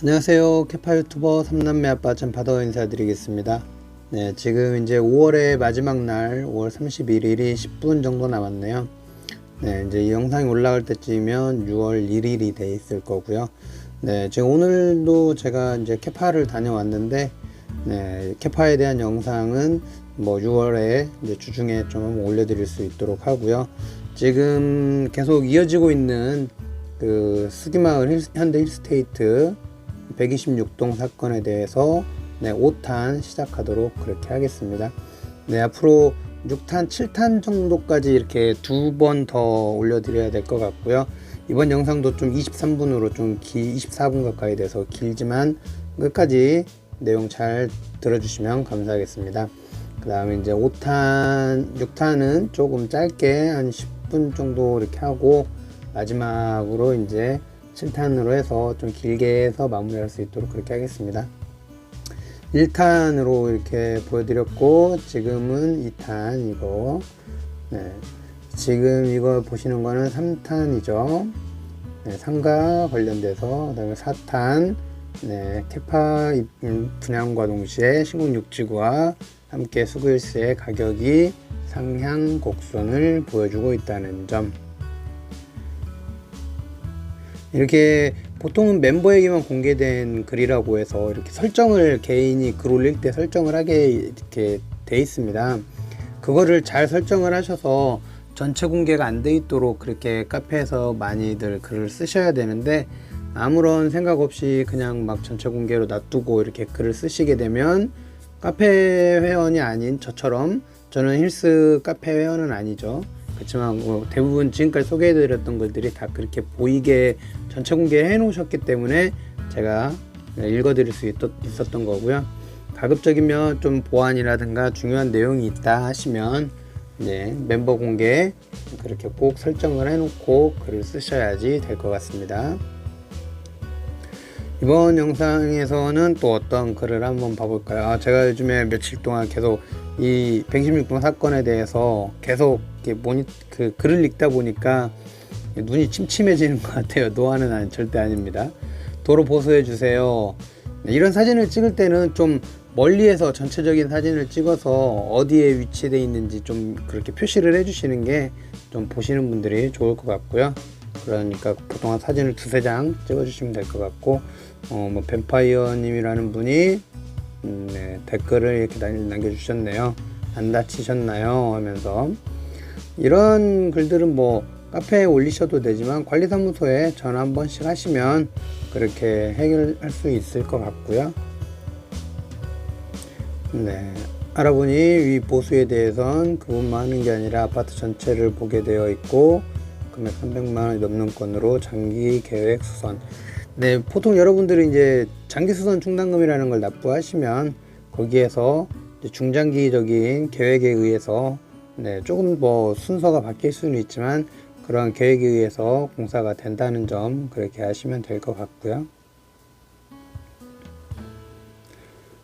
안녕하세요. 캐파 유튜버 삼남매 아빠 전파더 인사드리겠습니다. 네, 지금 이제 5월의 마지막 날 5월 31일이 10분 정도 남았네요. 네, 이제 이 영상이 올라갈 때쯤이면 6월 1일이 돼 있을 거고요. 네, 지금 오늘도 제가 이제 캐파를 다녀왔는데, 네, 캐파에 대한 영상은 뭐 6월에 이제 주중에 좀 올려드릴 수 있도록 하고요. 지금 계속 이어지고 있는 그 수기마을 현대 힐스테이트 126동 사건에 대해서 5탄 시작하도록 그렇게 하겠습니다. 네, 앞으로 6탄, 7탄 정도까지 이렇게 2번 더 올려드려야 될 것 같고요. 이번 영상도 좀 23분으로 좀 24분 가까이 돼서 길지만 끝까지 내용 잘 들어주시면 감사하겠습니다. 그 다음에 이제 5탄, 6탄은 조금 짧게 한 10분 정도 이렇게 하고 마지막으로 이제 7탄으로 해서 좀 길게 해서 마무리할 수 있도록 그렇게 하겠습니다. 1탄으로 이렇게 보여드렸고 지금은 2탄이고, 네, 지금 이거 보시는 거는 3탄이죠. 네, 상가 관련돼서. 그 다음에 4탄, 네, 캐파 분양과 동시에 신공육지구와 함께 수구일수의 가격이 상향 곡선을 보여주고 있다는 점. 이렇게 보통은 멤버에게만 공개된 글이라고 해서 이렇게 설정을 개인이 글 올릴 때 설정을 하게 이렇게 돼 있습니다. 그거를 잘 설정을 하셔서 전체 공개가 안 돼 있도록 그렇게 카페에서 많이들 글을 쓰셔야 되는데, 아무런 생각 없이 그냥 막 전체 공개로 놔두고 이렇게 글을 쓰시게 되면 카페 회원이 아닌 저처럼, 저는 힐스 카페 회원은 아니죠. 그렇지만 대부분 지금까지 소개해드렸던 것들이 다 그렇게 보이게 전체 공개해 놓으셨기 때문에 제가 읽어드릴 수 있었던 거고요. 가급적이면 좀 보안이라든가 중요한 내용이 있다 하시면 이제 멤버 공개 그렇게 꼭 설정을 해놓고 글을 쓰셔야지 될 것 같습니다. 이번 영상에서는 또 어떤 글을 한번 봐볼까요? 제가 요즘에 며칠 동안 계속 이 116동 사건에 대해서 계속 그 글을 읽다 보니까 눈이 침침해지는 것 같아요. 노안은 절대 아닙니다. 도로 보수해 주세요. 이런 사진을 찍을 때는 좀 멀리에서 전체적인 사진을 찍어서 어디에 위치되어 있는지 좀 그렇게 표시를 해 주시는 게 좀 보시는 분들이 좋을 것 같고요. 그러니까 보통 한 사진을 2-3장 찍어 주시면 될 것 같고, 뭐 뱀파이어 님이라는 분이 네, 댓글을 이렇게 남겨주셨네요. 안 다치셨나요? 하면서. 이런 글들은 뭐 카페에 올리셔도 되지만 관리사무소에 전화 한 번씩 하시면 그렇게 해결할 수 있을 것 같고요. 네, 알아보니 위 보수에 대해선 그분만 하는 게 아니라 아파트 전체를 보게 되어 있고 금액 300만원이 넘는 건으로 장기 계획 수선. 네, 보통 여러분들이 이제 장기 수선 충당금이라는 걸 납부하시면 거기에서 이제 중장기적인 계획에 의해서 조금 뭐 순서가 바뀔 수는 있지만 그런 계획에 의해서 공사가 된다는 점 그렇게 하시면 될 것 같고요.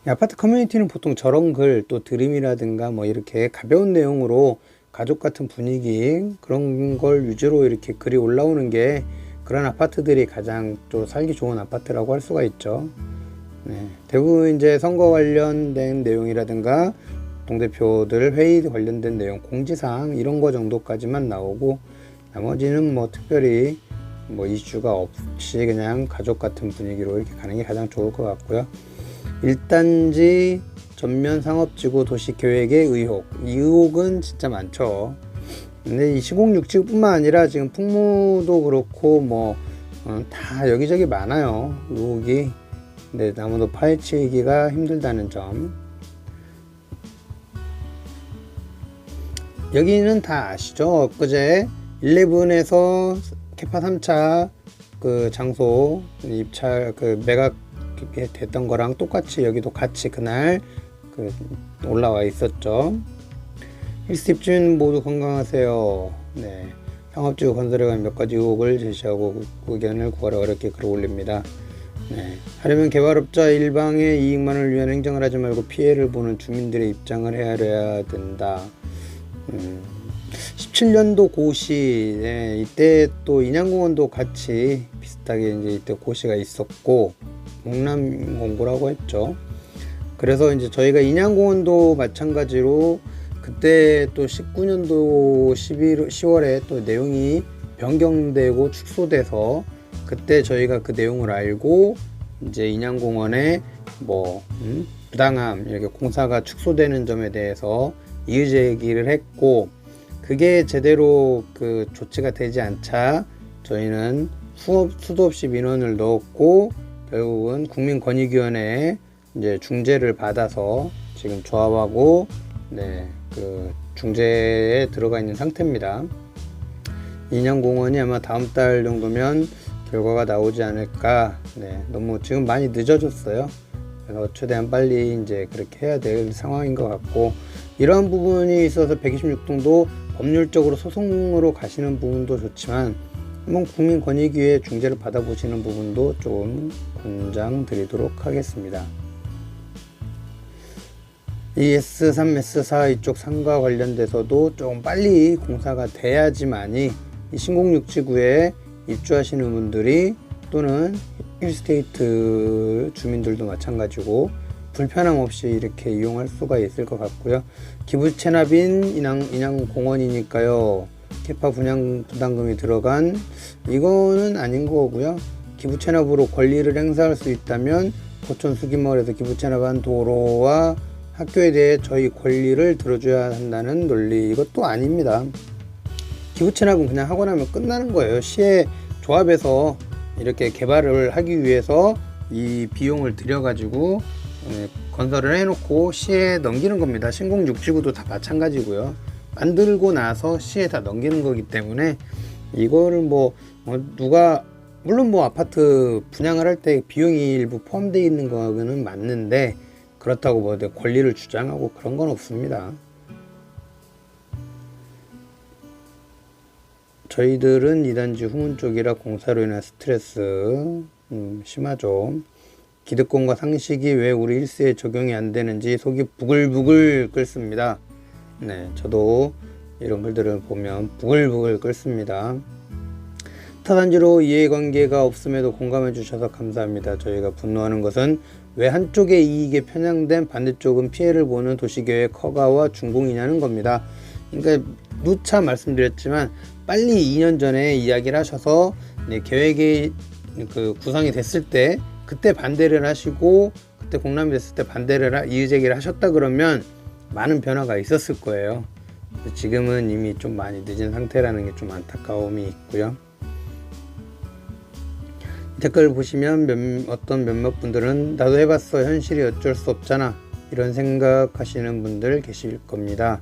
아파트 커뮤니티는 보통 저런 글, 또 드림이라든가 뭐 이렇게 가벼운 내용으로 가족 같은 분위기 그런 걸 위주로 이렇게 글이 올라오는 게 그런 아파트들이 가장 또 살기 좋은 아파트라고 할 수가 있죠. 네, 대부분 이제 선거 관련된 내용이라든가 동대표들 회의 관련된 내용, 공지사항 이런 거 정도까지만 나오고 나머지는 뭐 특별히 뭐 이슈가 없이 그냥 가족 같은 분위기로 이렇게 가는 게 가장 좋을 것 같고요. 1단지 전면 상업지구 도시계획의 의혹, 이 의혹은 진짜 많죠. 근데 이 시공육지뿐만 아니라 지금 풍무도 그렇고 뭐 다 여기저기 많아요, 의혹이. 근데 아무도 파헤치기가 힘들다는 점. 여기는 다 아시죠? 엊그제 11에서 캐파 3차 그 장소 입찰 그 매각 됐던 거랑 똑같이 여기도 같이 그날 그 올라와 있었죠. 힐스 입주민 모두 건강하세요. 네, 상업지구 건설에 관한 몇 가지 의혹을 제시하고 의견을 구하라 어렵게 글을 올립니다. 네, 하려면 개발업자 일방의 이익만을 위한 행정을 하지 말고 피해를 보는 주민들의 입장을 헤아려야 된다. 17년도 고시, 네, 이때 또 인양공원도 같이 비슷하게 이제 이때 고시가 있었고, 공남공고라고 했죠. 그래서 이제 저희가 인양공원도 마찬가지로 그때 또 19년도 10월에 또 내용이 변경되고 축소돼서 그때 저희가 그 내용을 알고 이제 인양공원에 뭐 부당함 이렇게 공사가 축소되는 점에 대해서 이의 제기를 했고, 그게 제대로 그 조치가 되지 않자 저희는 수도 없이 민원을 넣었고 결국은 국민권익위원회에 이제 중재를 받아서 지금 조합하고 그 중재에 들어가 있는 상태입니다. 인양공원이 아마 다음 달 정도면 결과가 나오지 않을까. 너무 지금 많이 늦어졌어요. 그래서 최대한 빨리 이제 그렇게 해야 될 상황인 것 같고, 이러한 부분이 있어서 126동도 법률적으로 소송으로 가시는 부분도 좋지만 한번 국민권익위에 중재를 받아보시는 부분도 좀 권장드리도록 하겠습니다. 이 S3, S4 이쪽 상가 관련돼서도 좀 빨리 공사가 돼야지만이 이 신공육지구에 입주하시는 분들이 또는 힐스테이트 주민들도 마찬가지고 불편함 없이 이렇게 이용할 수가 있을 것 같고요. 기부 체납인 인양공원이니까요. 캐파 분양 부담금이 들어간 이거는 아닌 거고요. 기부 체납으로 권리를 행사할 수 있다면 고촌 수기마을에서 기부 체납한 도로와 학교에 대해 저희 권리를 들어줘야 한다는 논리, 이것도 아닙니다. 기부 체납은 그냥 하고 나면 끝나는 거예요. 시에 조합에서 이렇게 개발을 하기 위해서 이 비용을 들여가지고 건설을 해놓고 시에 넘기는 겁니다. 신공육지구도 다 마찬가지고요. 만들고 나서 시에 다 넘기는 거기 때문에 이거를 누가 물론 아파트 분양을 할 때 비용이 일부 포함되어 있는 거는 맞는데 그렇다고 내 권리를 주장하고 그런 건 없습니다. 저희들은 2단지 후문 쪽이라 공사로 인한 스트레스 심하죠. 기득권과 상식이 왜 우리 일세에 적용이 안 되는지 속이 부글부글 끓습니다. 저도 이런 글들을 보면 부글부글 끓습니다. 타단지로 이해관계가 없음에도 공감해 주셔서 감사합니다. 저희가 분노하는 것은 왜 한쪽의 이익에 편향된 반대쪽은 피해를 보는 도시계획 허가와 준공이냐는 겁니다. 그러니까 누차 말씀드렸지만 빨리 2년 전에 이야기를 하셔서 계획이 구성이 됐을 때 그때 반대를 하시고 그때 공람이 됐을 때 이의제기를 하셨다 그러면 많은 변화가 있었을 거예요. 지금은 이미 좀 많이 늦은 상태라는 게 좀 안타까움이 있고요. 댓글 보시면 어떤 몇몇 분들은 나도 해봤어, 현실이 어쩔 수 없잖아, 이런 생각하시는 분들 계실 겁니다.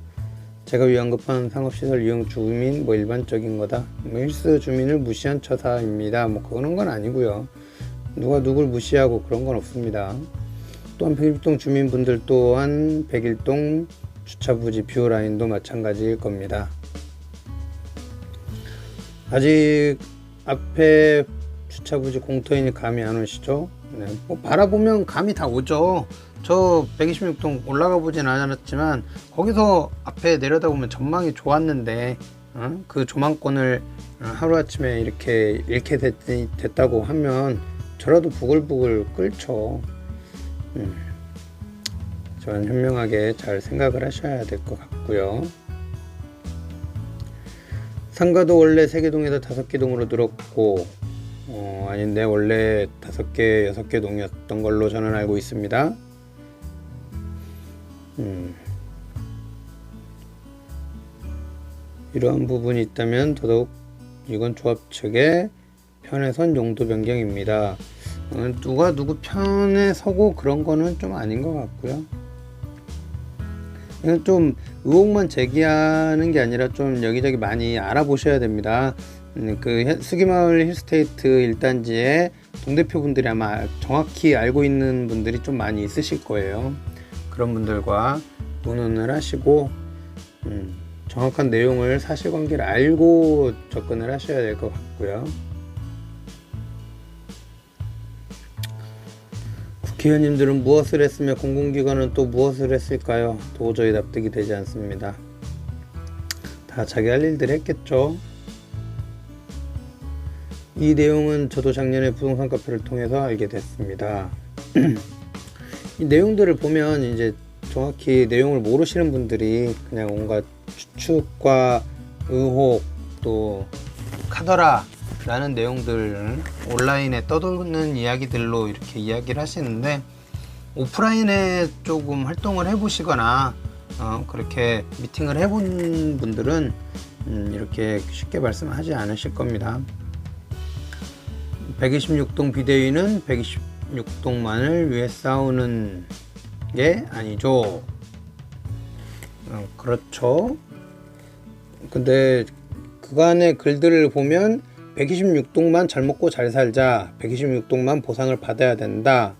제가 위안급한 상업시설 이용 주민 일반적인 거다, 일수 주민을 무시한 처사입니다. 그런 건 아니고요. 누가 누굴 무시하고 그런 건 없습니다. 또한 101동 주민분들 또한 101동 주차부지 뷰라인도 마찬가지일 겁니다. 아직 앞에 주차부지 공터이니 감이 안 오시죠? 바라보면 감이 다 오죠. 저 126동 올라가 보진 않았지만 거기서 앞에 내려다보면 전망이 좋았는데 그 조망권을 하루아침에 이렇게 잃게 됐다고 하면 저라도 부글부글 끓죠. 저는 현명하게 잘 생각을 하셔야 될 것 같고요. 상가도 원래 3개 동에서 5개 동으로 늘었고 아닌데 원래 5개, 6개 동이었던 걸로 저는 알고 있습니다. 이러한 부분이 있다면 더더욱 이건 조합 측의 편에 선 용도 변경입니다. 누가 누구 편에 서고 그런 거는 좀 아닌 것 같고요. 이건 좀 의혹만 제기하는 게 아니라 좀 여기저기 많이 알아보셔야 됩니다. 그 수기마을 힐스테이트 1단지에 동대표분들이 아마 정확히 알고 있는 분들이 좀 많이 있으실 거예요. 그런 분들과 논의를 하시고 정확한 내용을, 사실관계를 알고 접근을 하셔야 될 것 같고요. 국회의원님들은 무엇을 했으며 공공기관은 또 무엇을 했을까요? 도저히 납득이 되지 않습니다. 다 자기 할 일들 했겠죠. 이 내용은 저도 작년에 부동산 카페를 통해서 알게 됐습니다. 이 내용들을 보면 이제 정확히 내용을 모르시는 분들이 그냥 온갖 추측과 의혹 또 카더라 라는 내용들 온라인에 떠도는 이야기들로 이렇게 이야기를 하시는데, 오프라인에 조금 활동을 해보시거나 그렇게 미팅을 해본 분들은 이렇게 쉽게 말씀하지 않으실 겁니다. 126동 비대위는 126동만을 위해 싸우는 게 아니죠. 그렇죠. 근데 그간의 글들을 보면 126동만 잘 먹고 잘 살자, 126동만 보상을 받아야 된다,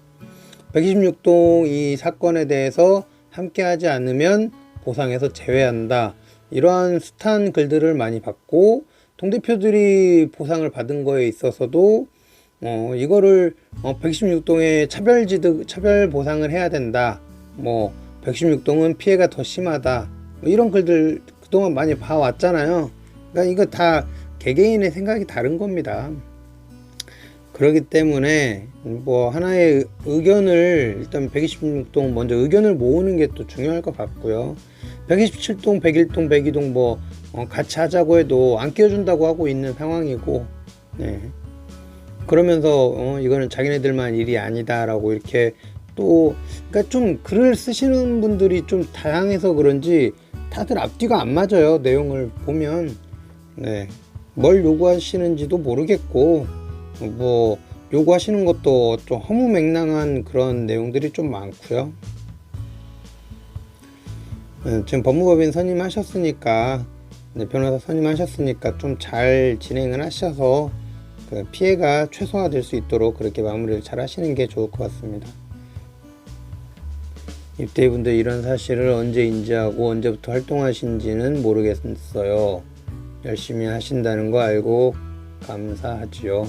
126동 이 사건에 대해서 함께하지 않으면 보상에서 제외한다, 이러한 숱한 글들을 많이 봤고, 동대표들이 보상을 받은 거에 있어서도 이거를 116동에 차별 보상을 해야 된다, 116동은 피해가 더 심하다, 이런 글들 그동안 많이 봐왔잖아요. 그러니까 이거 다 개개인의 생각이 다른 겁니다. 그렇기 때문에 하나의 의견을 일단 126동 먼저 의견을 모으는 게 또 중요할 것 같고요. 127동, 101동, 102동 같이 하자고 해도 안 끼워준다고 하고 있는 상황이고, 네. 그러면서 이거는 자기네들만 일이 아니다라고 이렇게 또, 그러니까 좀 글을 쓰시는 분들이 좀 다양해서 그런지 다들 앞뒤가 안 맞아요. 내용을 보면. 네. 뭘 요구하시는지도 모르겠고, 요구하시는 것도 좀 허무맹랑한 그런 내용들이 좀 많고요. 지금 법무법인 선임하셨으니까, 변호사 선임하셨으니까 좀 잘 진행을 하셔서 그 피해가 최소화될 수 있도록 그렇게 마무리를 잘 하시는 게 좋을 것 같습니다. 입대분들 이런 사실을 언제 인지하고 언제부터 활동하신지는 모르겠어요. 열심히 하신다는 거 알고 감사하지요.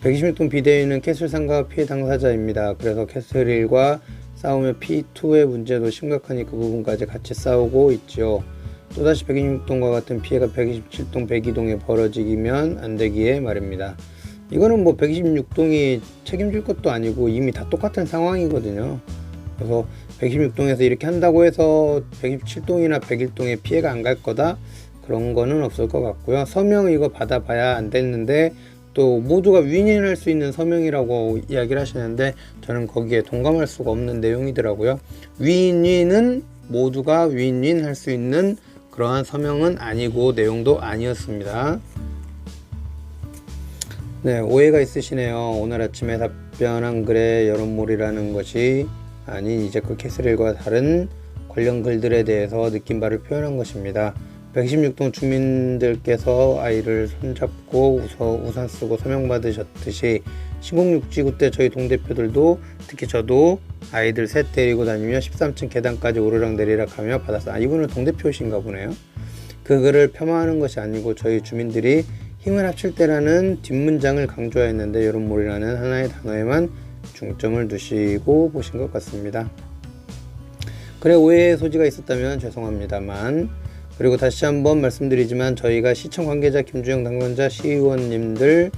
126동 비대위는 캐슬상가 피해 당사자입니다. 그래서 캐슬1과 싸우며 P2의 문제도 심각하니 그 부분까지 같이 싸우고 있지요. 또다시 126동과 같은 피해가 127동, 102동에 벌어지면 안 되기에 말입니다. 이거는 126동이 책임질 것도 아니고 이미 다 똑같은 상황이거든요. 그래서 126동에서 이렇게 한다고 해서 127동이나 101동에 피해가 안 갈 거다? 그런 거는 없을 것 같고요. 서명 이거 받아봐야 안 됐는데 또 모두가 윈윈할 수 있는 서명이라고 이야기를 하시는데 저는 거기에 동감할 수가 없는 내용이더라고요. 윈윈은 모두가 윈윈 할 수 있는 그러한 서명은 아니고 내용도 아니었습니다. 네, 오해가 있으시네요. 오늘 아침에 답변한 글의 여론몰이라는 것이 아닌 이제껏 캐슬일과 다른 관련 글들에 대해서 느낀 바를 표현한 것입니다. 116동 주민들께서 아이를 손잡고 우산 쓰고 서명 받으셨듯이 신공육지구 때 저희 동대표들도 특히 저도 아이들 셋 데리고 다니며 13층 계단까지 오르락내리락 하며 받았어요. 이분은 동대표신가 보네요. 그 글을 폄하하는 것이 아니고 저희 주민들이 힘을 합칠 때라는 뒷문장을 강조했는데 여론몰이라는 하나의 단어에만 중점을 두시고 보신 것 같습니다. 그래 오해의 소지가 있었다면 죄송합니다만, 그리고 다시 한번 말씀드리지만 저희가 시청 관계자, 김주영 당선자, 시의원님들,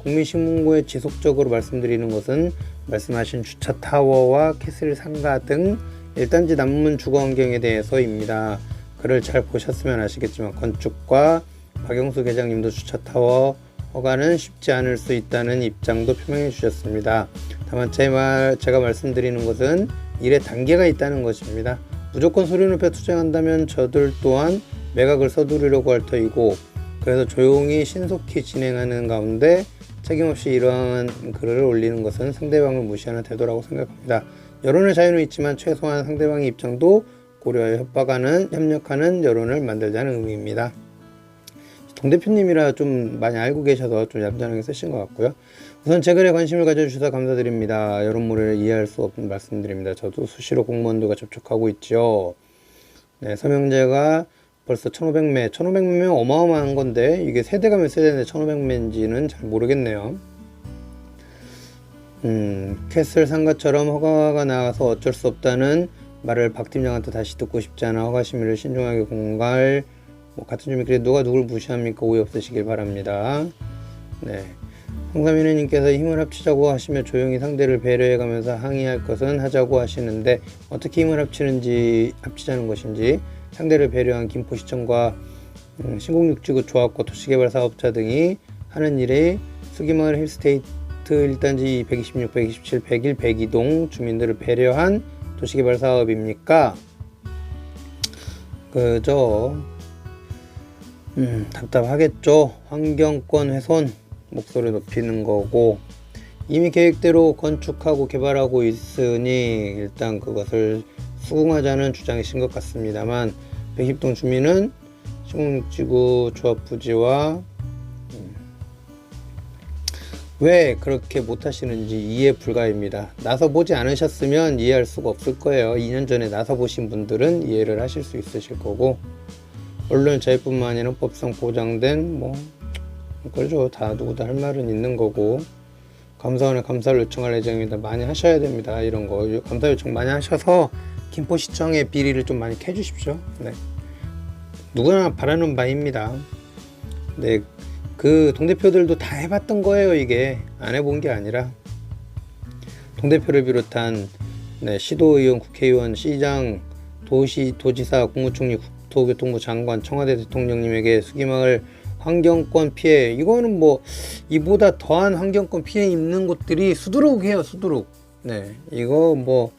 국민신문고에 지속적으로 말씀드리는 것은 말씀하신 주차타워와 캐슬 상가 등 1단지 남문 주거환경에 대해서입니다. 글을 잘 보셨으면 아시겠지만 건축과 박영수 계장님도 주차타워 허가는 쉽지 않을 수 있다는 입장도 표명해 주셨습니다. 다만 제가 말씀드리는 것은 일에 단계가 있다는 것입니다. 무조건 소리높여 투쟁한다면 저들 또한 매각을 서두르려고 할 터이고, 그래서 조용히 신속히 진행하는 가운데 책임없이 이러한 글을 올리는 것은 상대방을 무시하는 태도라고 생각합니다. 여론의 자유는 있지만 최소한 상대방의 입장도 고려하여 협력하는 여론을 만들자는 의미입니다. 동대표님이라 좀 많이 알고 계셔서 좀 얌전하게 쓰신 것 같고요. 우선 제 글에 관심을 가져주셔서 감사드립니다. 여론몰이를 이해할 수 없는 말씀드립니다. 저도 수시로 공무원들과 접촉하고 있죠. 네, 서명제가 벌써 1500매, 1500매면 어마어마한 건데 이게 세대가 몇 세대인데 1500매인지는 잘 모르겠네요. 캐슬 상가처럼 허가가 나와서 어쩔 수 없다는 말을 박 팀장한테 다시 듣고 싶지 않아 허가 심의를 신중하게 공갈. 같은 주민끼리 누가 누굴 무시합니까? 오해 없으시길 바랍니다. 네. 홍삼이네님께서 힘을 합치자고 하시며 조용히 상대를 배려해가면서 항의할 것은 하자고 하시는데 어떻게 힘을 합치자는 것인지, 상대를 배려한 김포시청과 신공육지구 조합과 도시개발 사업자 등이 하는 일에 수기마을 힐스테이트 1단지 126, 127, 101, 102동 주민들을 배려한 도시개발 사업입니까? 그저 답답하겠죠. 환경권 훼손, 목소리 높이는 거고, 이미 계획대로 건축하고 개발하고 있으니 일단 그것을 수긍하자는 주장이신 것 같습니다만, 110동 주민은 신공육지구 조합 부지와 왜 그렇게 못하시는지 이해 불가입니다. 나서보지 않으셨으면 이해할 수가 없을 거예요. 2년 전에 나서보신 분들은 이해를 하실 수 있으실 거고, 언론 자유뿐만 아니라 법상 보장된 그렇죠. 다 누구도 할 말은 있는 거고, 감사원에 감사를 요청할 예정입니다. 많이 하셔야 됩니다. 이런 거 감사 요청 많이 하셔서 김포시청의 비리를 좀 많이 캐주십시오. 네. 누구나 바라는 바입니다. 네. 그 동대표들도 다 해봤던 거예요. 이게 안 해본 게 아니라, 동대표를 비롯한 시도의원, 국회의원, 시장, 도지사, 국무총리, 국토교통부 장관, 청와대 대통령님에게 수기마을 환경권 피해, 이거는 이보다 더한 환경권 피해 입는 곳들이 수두룩해요. 수두룩. 네, 이거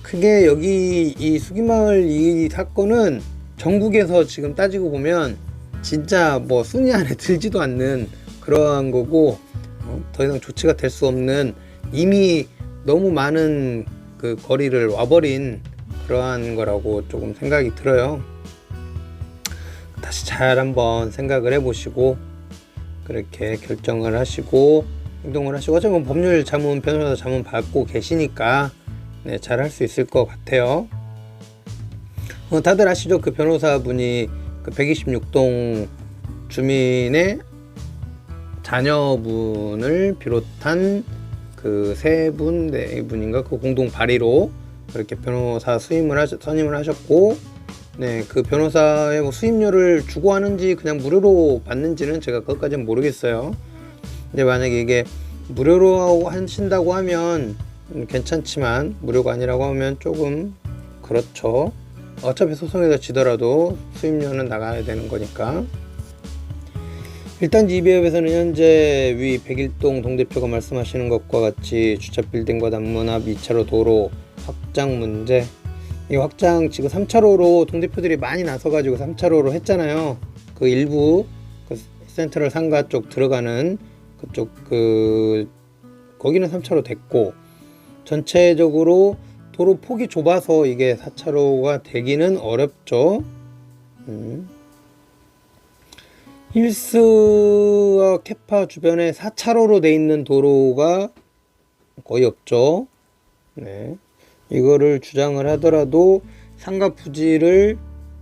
크게 여기 이 수기마을 이 사건은 전국에서 지금 따지고 보면 진짜 순위 안에 들지도 않는 그러한 거고, 더 이상 조치가 될 수 없는, 이미 너무 많은 그 거리를 와버린 그러한 거라고 조금 생각이 들어요. 다시 잘 한번 생각을 해보시고 그렇게 결정을 하시고 행동을 하시고, 어차피 법률 자문, 변호사 자문 받고 계시니까 잘 할 수 있을 것 같아요. 다들 아시죠? 그 변호사분이 그 126동 주민의 자녀분을 비롯한 그 세 분, 네 분인가 그 공동 발의로 그렇게 변호사 선임을 하셨고, 그 변호사의 수임료를 주고 하는지 그냥 무료로 받는지는 제가 그것까지는 모르겠어요. 근데 만약에 이게 무료로 하신다고 하면 괜찮지만, 무료가 아니라고 하면 조금 그렇죠. 어차피 소송에서 지더라도 수임료는 나가야 되는 거니까. 일단 이배협에서는 현재 위 101동 동대표가 말씀하시는 것과 같이 주차 빌딩과 단문 앞 2차로 도로 확장 문제, 이 확장 지금 3차로로 동대표들이 많이 나서가지고 3차로로 했잖아요. 그 일부 그 센트럴 상가 쪽 들어가는 그쪽 거기는 3차로 됐고, 전체적으로 도로 폭이 좁아서 이게 4차로가 되기는 어렵죠. 힐스와 캐파 주변에 4차로로 돼 있는 도로가 거의 없죠. 네. 이거를 주장을 하더라도 상가 부지를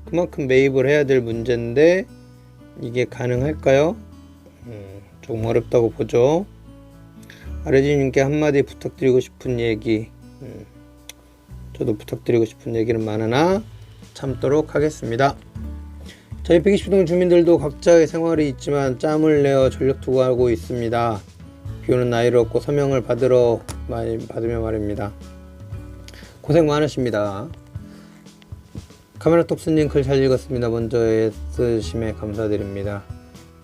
그만큼 매입을 해야 될 문제인데 이게 가능할까요? 조금 어렵다고 보죠. 아래진님께 한마디 부탁드리고 싶은 얘기, 저도 부탁드리고 싶은 얘기는 많으나 참도록 하겠습니다. 저희 120동 주민들도 각자의 생활이 있지만 짬을 내어 전력 투구하고 있습니다. 비오는 나이를 얻고 서명을 받으며 말입니다. 고생 많으십니다. 카메라톱스님 글 잘 읽었습니다. 먼저 애쓰심에 감사드립니다.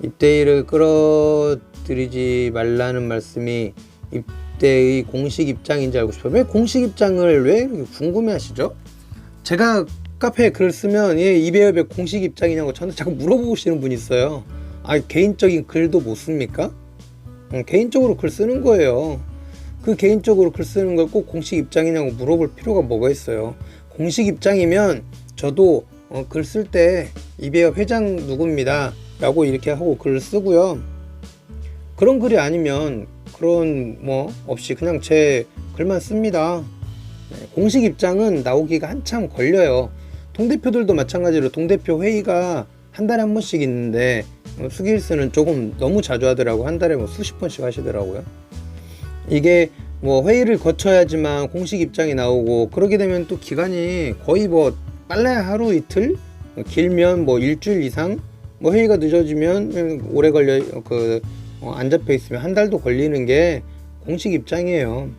입대일을 끌어들이지 말라는 말씀이 입대의 공식 입장인지 알고 싶어요. 왜 공식 입장을 왜 이렇게 궁금해 하시죠? 제가 카페에 글 쓰면 이배협의 공식 입장이냐고 저한테 자꾸 물어보시는 분이 있어요. 개인적인 글도 못 씁니까? 개인적으로 글 쓰는 거예요. 그 개인적으로 글 쓰는 걸 꼭 공식 입장이냐고 물어볼 필요가 뭐가 있어요. 공식 입장이면 저도 글 쓸 때 이배협 회장 누구입니다 라고 이렇게 하고 글을 쓰고요. 그런 글이 아니면 그런 없이 그냥 제 글만 씁니다. 공식 입장은 나오기가 한참 걸려요. 동대표들도 마찬가지로 동대표 회의가 한 달에 한 번씩 있는데 수기일스는 조금 너무 자주 하더라고. 한 달에 수십 번씩 하시더라고요. 이게 회의를 거쳐야지만 공식 입장이 나오고, 그러게 되면 또 기간이 거의 빨라야 하루 이틀, 길면 일주일 이상, 회의가 늦어지면 오래 걸려 안 잡혀 있으면 한 달도 걸리는 게 공식 입장이에요.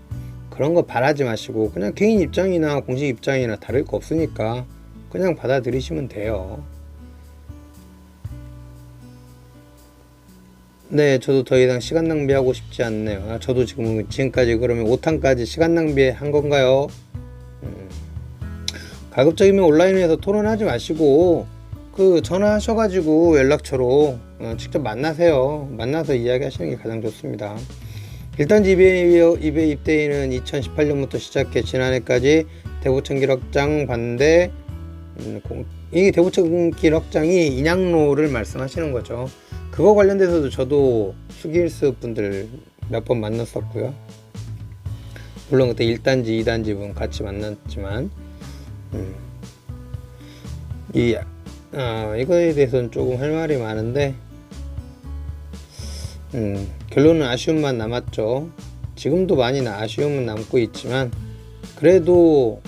그런 거 바라지 마시고 그냥 개인 입장이나 공식 입장이나 다를 거 없으니까 그냥 받아들이시면 돼요. 네, 저도 더 이상 시간 낭비하고 싶지 않네요. 저도 지금까지 그러면 5탄까지 시간 낭비한 건가요? 가급적이면 온라인에서 토론하지 마시고 전화하셔가지고 연락처로 직접 만나세요. 만나서 이야기하시는 게 가장 좋습니다. 일단 이베이 입대인은 2018년부터 시작해 지난해까지 대구청길 확장 반대. 이게 대구청길 확장이 인양로를 말씀하시는 거죠. 그거 관련돼서도 저도 수기일스 분들 몇 번 만났었고요. 물론 그때 1단지 2단지 분 같이 만났지만 이거에 대해서는 조금 할 말이 많은데 결론은 아쉬움만 남았죠. 지금도 많이 아쉬움은 남고 있지만 그래도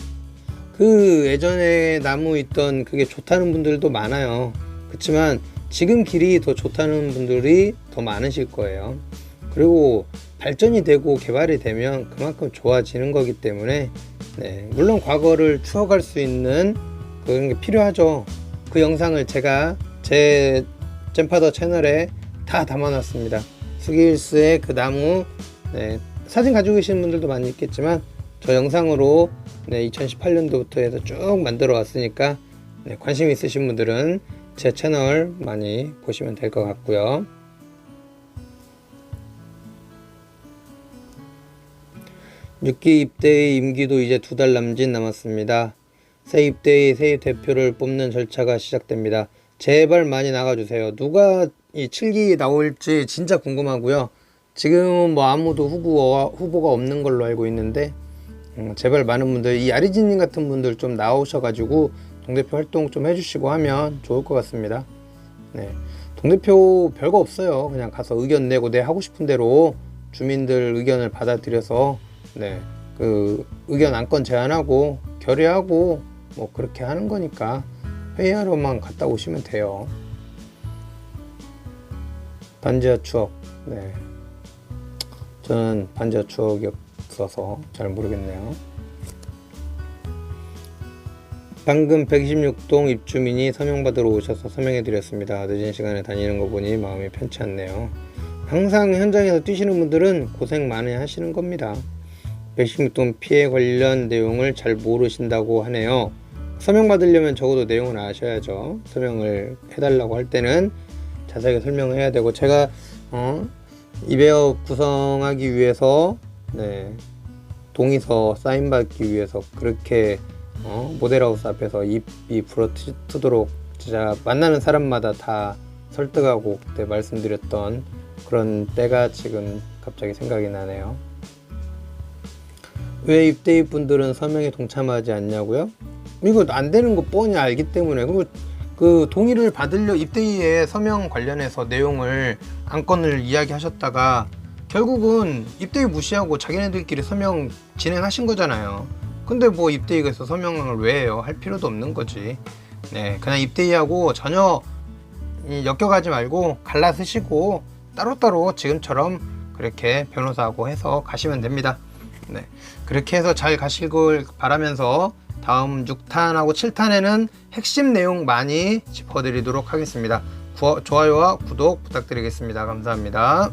그 예전에 나무 있던 그게 좋다는 분들도 많아요. 그렇지만 지금 길이 더 좋다는 분들이 더 많으실 거예요. 그리고 발전이 되고 개발이 되면 그만큼 좋아지는 거기 때문에 물론 과거를 추억할 수 있는 그런 게 필요하죠. 그 영상을 제가 제 잼파더 채널에 다 담아놨습니다. 수기일스의 그 나무 사진 가지고 계시는 분들도 많이 있겠지만 저 영상으로 2018년도부터 해서 쭉 만들어 왔으니까 관심 있으신 분들은 제 채널 많이 보시면 될 것 같고요. 6기 입대의 임기도 이제 2달 남았습니다. 새 입대의 새 대표를 뽑는 절차가 시작됩니다. 제발 많이 나가주세요. 누가 이 7기 나올지 진짜 궁금하고요. 지금은 뭐 아무도 후보가 없는 걸로 알고 있는데 제발 많은 분들, 이 아리진님 같은 분들 좀 나오셔가지고 동대표 활동 좀 해주시고 하면 좋을 것 같습니다. 동대표 별거 없어요. 그냥 가서 의견 내고 내 하고 싶은 대로 주민들 의견을 받아들여서 그 의견 안건 제안하고 결의하고 뭐 그렇게 하는 거니까 회의하러만 갔다 오시면 돼요. 반지하 추억. 저는 반지하 추억이 없어서 잘 모르겠네요. 방금 126동 입주민이 서명받으러 오셔서 서명해드렸습니다. 늦은 시간에 다니는 거 보니 마음이 편치 않네요. 항상 현장에서 뛰시는 분들은 고생 많이 하시는 겁니다. 116동 피해 관련 내용을 잘 모르신다고 하네요. 서명받으려면 적어도 내용을 아셔야죠. 서명을 해달라고 할 때는 자세하게 설명을 해야 되고, 제가 이배업 구성하기 위해서 동의서 사인받기 위해서 그렇게 모델하우스 앞에서 입이 불어트도록 진짜 만나는 사람마다 다 설득하고 그때 말씀드렸던 그런 때가 지금 갑자기 생각이 나네요. 왜 입대입 분들은 서명에 동참하지 않냐고요? 이거 안 되는 거 뻔히 알기 때문에. 그리고 그 동의를 받으려 입대에 서명 관련해서 내용을 안건을 이야기하셨다가 결국은 입대위 무시하고 자기네들끼리 서명 진행하신 거잖아요. 근데 뭐 입대위에서 서명을 왜 해요? 할 필요도 없는 거지. 그냥 입대위하고 전혀 엮여가지 말고 갈라쓰시고 따로따로 지금처럼 그렇게 변호사하고 해서 가시면 됩니다. 그렇게 해서 잘 가실 걸 바라면서 다음 6탄하고 7탄에는 핵심 내용 많이 짚어드리도록 하겠습니다. 좋아요와 구독 부탁드리겠습니다. 감사합니다.